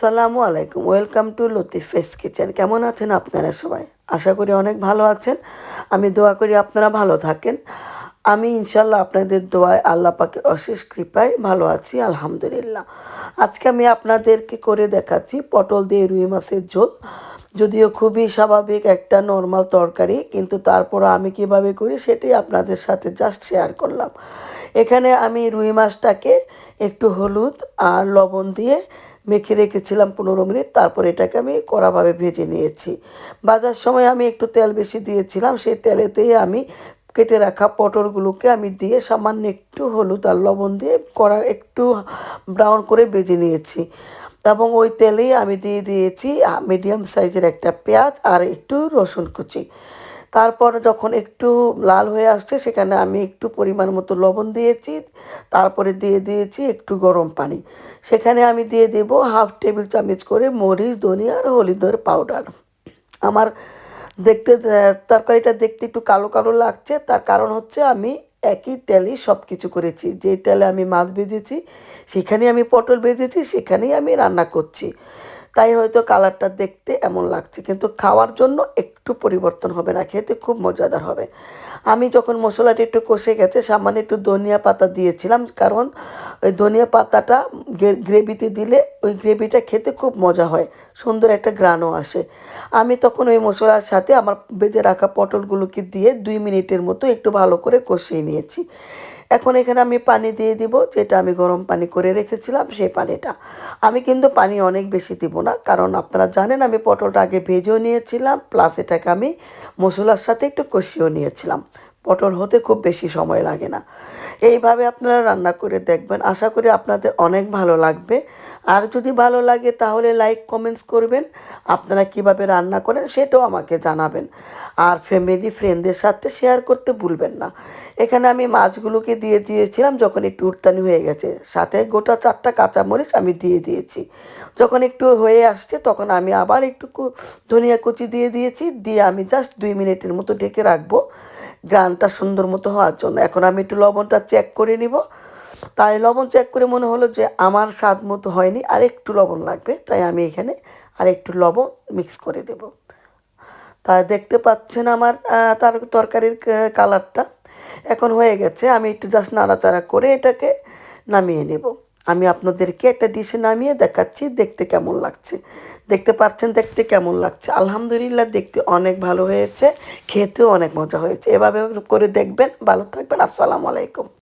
আসসালামু আলাইকুম, welcome to লতিফেস kitchen. কেমন আছেন আপনারা সবাই? আশা করি অনেক ভালো আছেন। আমি দোয়া করি আপনারা ভালো থাকেন। আমি ইনশাল্লাহ আপনাদের দোয়ায় আল্লাহ পাকের অশেষ কৃপায় ভালো আছি, আলহামদুলিল্লাহ। আজকে আমি আপনাদেরকে করে দেখাচ্ছি পটল দিয়ে রুই মাছের ঝোল। যদিও খুবই স্বাভাবিক একটা নর্মাল তরকারি, কিন্তু তারপরও আমি কিভাবে করি সেটাই আপনাদের সাথে জাস্ট শেয়ার করলাম। এখানে আমি রুই মাছটাকে একটু হলুদ আর লবণ দিয়ে মেখে রেখেছিলাম 15 মিনিট। তারপর এটাকে আমি কড়াভাবে ভেজে নিয়েছি। ভাজার সময় আমি একটু তেল বেশি দিয়েছিলাম, সেই তেলেতেই আমি কেটে রাখা পটলগুলোকে আমি দিয়ে সামান্য একটু হলুদ আর লবণ দিয়ে কড়া একটু ব্রাউন করে ভেজে নিয়েছি। এবং ওই তেলেই আমি দিয়ে দিয়েছি মিডিয়াম সাইজের একটা পেঁয়াজ আর একটু রসুন কুচি। তারপর যখন একটু লাল হয়ে আসছে সেখানে আমি একটু পরিমাণ মতো লবণ দিয়েছি। তারপরে দিয়ে দিয়েছি একটু গরম পানি। সেখানে আমি দিয়ে দেব হাফ টেবিল চামচ করে মরিচ, ধনিয়া আর হলুদের পাউডার। আমার দেখতে তরকারিটা দেখতে একটু কালো কালো লাগছে, তার কারণ হচ্ছে আমি একই তেলেই সব কিছু করেছি। যে তেলে আমি মাছ ভেজেছি সেখানেই আমি পটল ভেজেছি, সেখানেই আমি রান্না করছি। তাই হয়তো কালারটা দেখতে এমন লাগছে, কিন্তু খাওয়ার জন্য একটু পরিবর্তন হবে না, খেতে খুব মজাদার হবে। আমি যখন মশলাটা একটু কষে গেছে সামান্য একটু ধনিয়া পাতা দিয়েছিলাম, কারণ ওই ধনিয়া পাতাটা গ্রেভিতে দিলে ওই গ্রেভিটা খেতে খুব মজা হয়, সুন্দর একটা ঘ্রাণও আসে। আমি তখন ওই মশলার সাথে আমার ভেজে রাখা পটলগুলোকে দিয়ে 2 মিনিটের মতো একটু ভালো করে কষিয়ে নিয়েছি। এখন এখানে আমি পানি দিয়ে দিব, যেটা আমি গরম পানি করে রেখেছিলাম সেই পানিটা। আমি কিন্তু পানি অনেক বেশি দিব না, কারণ আপনারা জানেন আমি পটলটা আগে ভেজেও নিয়েছিলাম, প্লাস এটাকে আমি মশলার সাথে একটু কষিয়েও নিয়েছিলাম। পটল হতে খুব বেশি সময় লাগে না। এইভাবে আপনারা রান্না করে দেখবেন, আশা করি আপনাদের অনেক ভালো লাগবে। আর যদি ভালো লাগে তাহলে লাইক কমেন্টস করবেন। আপনারা কিভাবে রান্না করেন সেটাও আমাকে জানাবেন। আর ফ্যামিলি ফ্রেন্ডদের সাথে শেয়ার করতে ভুলবেন না। এখানে আমি মাছগুলোকে দিয়ে দিয়েছিলাম যখন একটু উঠতানি হয়ে গেছে, সাথে গোটা 4টা কাঁচামরিচ আমি দিয়ে দিয়েছি। যখন একটু হয়ে আসছে তখন আমি আবার একটু ধনিয়া কুচি দিয়ে দিয়েছি, দিয়ে আমি জাস্ট 2 মিনিটের মতো ঢেকে রাখবো গ্রানটা সুন্দর মতো হওয়ার জন্য। এখন আমি একটু লবণটা চেক করে নিব। তাই লবণ চেক করে মনে হলো যে আমার স্বাদ মতো হয়নি, আর একটু লবণ লাগবে, তাই আমি এখানে আর একটু লবণ মিক্স করে দেব। তাই দেখতে পাচ্ছেন আমার তার তরকারির কালারটা এখন হয়ে গেছে। আমি একটু জাস্ট নাড়াচাড়া করে এটাকে নামিয়ে নেব। আমি আপনাদেরকে একটা ডিশে নামিয়ে দেখাচ্ছি দেখতে কেমন লাগছে। দেখতে পাচ্ছেন দেখতে কেমন লাগছে? আলহামদুলিল্লাহ, দেখতে অনেক ভালো হয়েছে, খেতেও অনেক মজা হয়েছে। এভাবে করে দেখবেন। ভালো থাকবেন। আসসালামু আলাইকুম।